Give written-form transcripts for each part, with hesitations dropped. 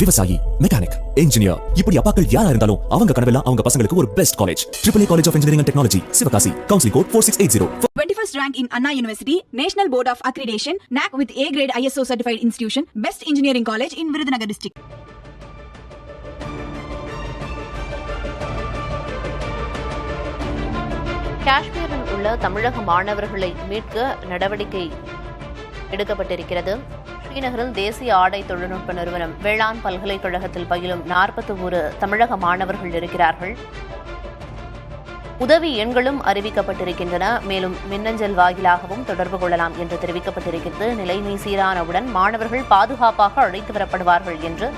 விவசாயி, mechanic, engineer, இப்படி அப்பாக்கள் யாரா இருந்தாலும் அவங்க கனவெல்லாம் அவங்க பசங்களுக்கு ஒரு best college. AAA College of Engineering and Technology, Sivakasi. Counseling code 4680. 21st rank in Anna University, National Board of Accreditation, NAC with A grade ISO certified institution, best engineering college in Virudhunagar district. காஷ்மீரில் உள்ள தமிழக மாணவர்களை மீட்க நடவடிக்கை எடுக்கப்பட்டிருக்கிறது. ஸ்ரீநகரில் தேசிய ஆடை தொழில்நுட்ப நிறுவனம் வேளாண் பல்கலைக்கழகத்தில் பயிலும் 41 தமிழக மாணவர்கள் இருக்கிறார்கள். உதவி எண்களும் அறிவிக்கப்பட்டிருக்கின்றன. மேலும் மின்னஞ்சல் வாயிலாகவும் தொடர்பு கொள்ளலாம் என்று தெரிவிக்கப்பட்டிருக்கிறது. நிலைமை சீரானவுடன் மாணவர்கள் பாதுகாப்பாக அழைத்து வரப்படுவார்கள் என்று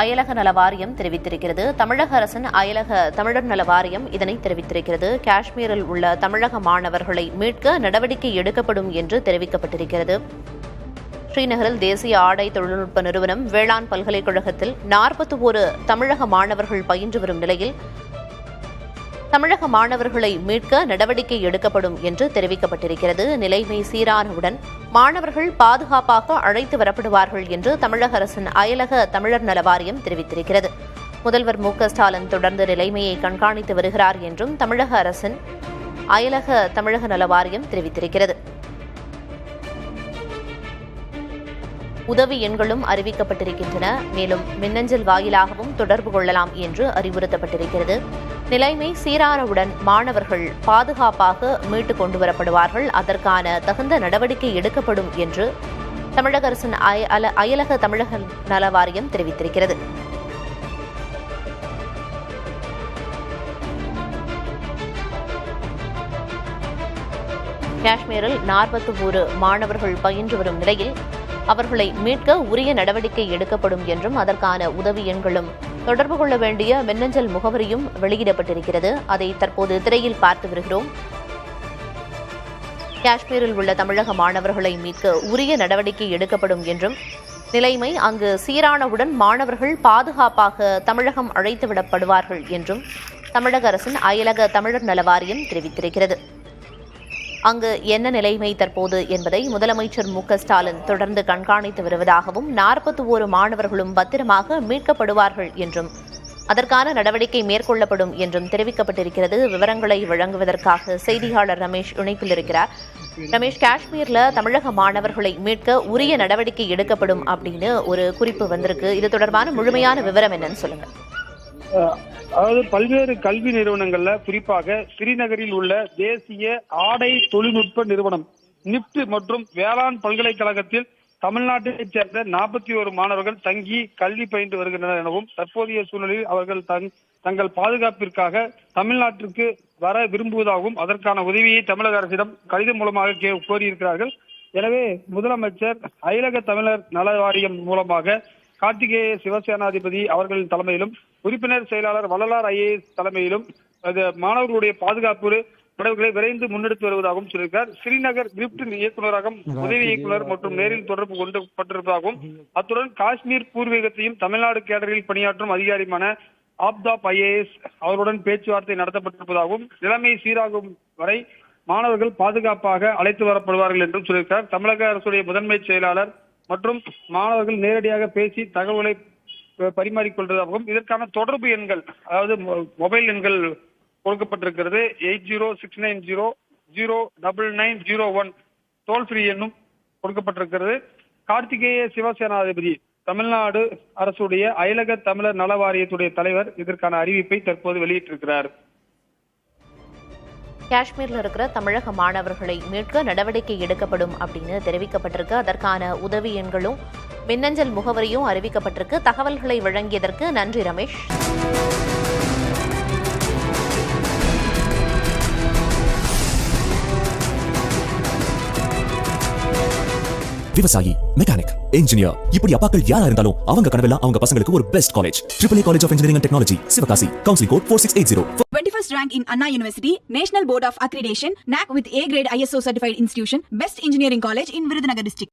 அயலக நல வாரியம் தெரிவித்திருக்கிறது. தமிழக அரசின் அயலக தமிழர் நல வாரியம் இதனை தெரிவித்திருக்கிறது. காஷ்மீரில் உள்ள தமிழக மாணவர்களை மீட்க நடவடிக்கை எடுக்கப்படும் என்று தெரிவிக்கப்பட்டிருக்கிறது. ஸ்ரீநகரில் தேசிய ஆடை தொழில்நுட்ப நிறுவனம் வேளாண் பல்கலைக்கழகத்தில் 41 தமிழக மாணவர்கள் பயின்று வரும் நிலையில் தமிழக மாணவர்களை மீட்க நடவடிக்கை எடுக்கப்படும் என்று தெரிவிக்கப்பட்டிருக்கிறது. நிலைமை சீரானவுடன் மாணவர்கள் பாதுகாப்பாக அழைத்து வரப்படுவார்கள் என்று தமிழக அரசின் அயலக தமிழர் நல வாரியம் தெரிவித்திருக்கிறது. முதல்வர் மு.க.ஸ்டாலின் தொடர்ந்து நிலைமையை கண்காணித்து வருகிறார் என்றும் தமிழக அரசின் அயலக தமிழக நல வாரியம் தெரிவித்திருக்கிறது. உதவி எண்களும் அறிவிக்கப்பட்டிருக்கின்றன. மேலும் மின்னஞ்சல் வாயிலாகவும் தொடர்பு கொள்ளலாம் என்று அறிவுறுத்தப்பட்டிருக்கிறது. நிலைமை சீரானவுடன் மாணவர்கள் பாதுகாப்பாக மீட்டுக் கொண்டுவரப்படுவார்கள். அதற்கான தகுந்த நடவடிக்கை எடுக்கப்படும் என்று தமிழக அரசின் அயலக தமிழக நல வாரியம் தெரிவித்திருக்கிறது. காஷ்மீரில் 41 மாணவர்கள் பயின்று வரும் நிலையில் அவர்களை மீட்க உரிய நடவடிக்கை எடுக்கப்படும் என்றும் அதற்கான உதவி எண்களும் தொடர்பு கொள்ள வேண்டிய மின்னஞ்சல் முகவரியும் வெளியிடப்பட்டிருக்கிறது. அதை தற்போது திரையில் பார்த்து வருகிறோம். காஷ்மீரில் உள்ள தமிழக மாணவர்களை மீட்க உரிய நடவடிக்கை எடுக்கப்படும் என்றும் நிலைமை அங்கு சீரானவுடன் மாணவர்கள் பாதுகாப்பாக தமிழகம் அழைத்துவிடப்படுவார்கள் என்றும் தமிழக அரசின் அயலக தமிழர் நல வாரியம் தெரிவித்திருக்கிறது. அங்கு என்ன நிலைமை தற்போது என்பதை முதலமைச்சர் மு.க.ஸ்டாலின் தொடர்ந்து கண்காணித்து வருவதாகவும் 41 மாணவர்களும் பத்திரமாக மீட்கப்படுவார்கள் என்றும் அதற்கான நடவடிக்கை மேற்கொள்ளப்படும் என்றும் தெரிவிக்கப்பட்டிருக்கிறது. விவரங்களை வழங்குவதற்காக செய்தியாளர் ரமேஷ் இணைப்பில் இருக்கிறார். ரமேஷ், காஷ்மீர்ல தமிழக மாணவர்களை மீட்க உரிய நடவடிக்கை எடுக்கப்படும் அப்படின்னு ஒரு குறிப்பு வந்திருக்கு. இது தொடர்பான முழுமையான விவரம் என்னன்னு சொல்லுங்க. அதாவது பல்வேறு கல்வி நிறுவனங்கள்ல குறிப்பாக ஸ்ரீநகரில் உள்ள தேசிய ஆடை தொழில்நுட்ப நிறுவனம் நிப்ட் மற்றும் வேளாண் பல்கலைக்கழகத்தில் தமிழ்நாட்டைச் சேர்ந்த 41 மாணவர்கள் தங்கி கல்வி பயின்று வருகின்றனர் எனவும் தற்போதைய சூழ்நிலையில் அவர்கள் தங்கள் பாதுகாப்பிற்காக தமிழ்நாட்டிற்கு வர விரும்புவதாகவும் அதற்கான உதவியை தமிழக அரசிடம் கடிதம் மூலமாக கோரியிருக்கிறார்கள். எனவே முதலமைச்சர் அயலக தமிழர் நல வாரியம் மூலமாக கார்த்திகேய சிவசேனாதிபதி அவர்களின் தலைமையிலும் உறுப்பினர் செயலாளர் வள்ளலார் IAS தலைமையிலும் மாணவர்களுடைய பாதுகாப்பு நடவடிக்கைகளை விரைந்து முன்னெடுத்து வருவதாகவும் சொல்லியிருக்கார். ஸ்ரீநகர் கிரிப்ட் இயக்குநரகம் உதவி இயக்குநர் மற்றும் நேரில் தொடர்பு கொண்டிருப்பதாகவும் அத்துடன் காஷ்மீர் பூர்வீகத்தையும் தமிழ்நாடு கேடரில் பணியாற்றும் அதிகாரியான ஆப்தாப் IAS அவருடன் பேச்சுவார்த்தை நடத்தப்பட்டிருப்பதாகவும் நிலைமை சீராகும் வரை மாணவர்கள் பாதுகாப்பாக அழைத்து வரப்படுவார்கள் என்றும் சொல்லியிருக்கார். தமிழக அரசுடைய முதன்மை செயலாளர் மற்றும் மாணவர்கள் நேரடியாக பேசி தகவல்களை பரிமாறிக்கொள்வதாகவும் இதற்கான தொடர்பு எண்கள் அதாவது மொபைல் எண்கள் கொடுக்கப்பட்டிருக்கிறது. 8069009901 டோல் ஃப்ரீ எண்ணும் கொடுக்கப்பட்டிருக்கிறது. கார்த்திகேய சிவசேனாதிபதி தமிழ்நாடு அரசுடைய அயலக தமிழர் நல வாரியத்துடைய தலைவர் இதற்கான அறிவிப்பை தற்போது வெளியிட்டிருக்கிறார். காஷ்மீரில் இருக்கிற தமிழக மாணவர்களை மீட்க நடவடிக்கை எடுக்கப்படும் அப்படின்னு தெரிவிக்கப்பட்டிருக்கு. அதற்கான உதவி எண்களும் மின்னஞ்சல் முகவரியும் அறிவிக்கப்பட்டிருக்கு. தகவல்களை வழங்கியதற்கு நன்றி ரமேஷ். விவசாயி, மெக்கானிக், இன்ஜினியர், இப்படி அப்பாக்கள் யாரா இருந்தாலும் அவங்க கனவெல்லாம் அவங்க பசங்களுக்கு ஒரு best college. AAA College of Engineering and Technology, Sivakasi. Counseling code 4680. 21st rank in Anna University, National Board of Accreditation, NAC with A grade ISO certified institution, best engineering college in Virudhunagar district.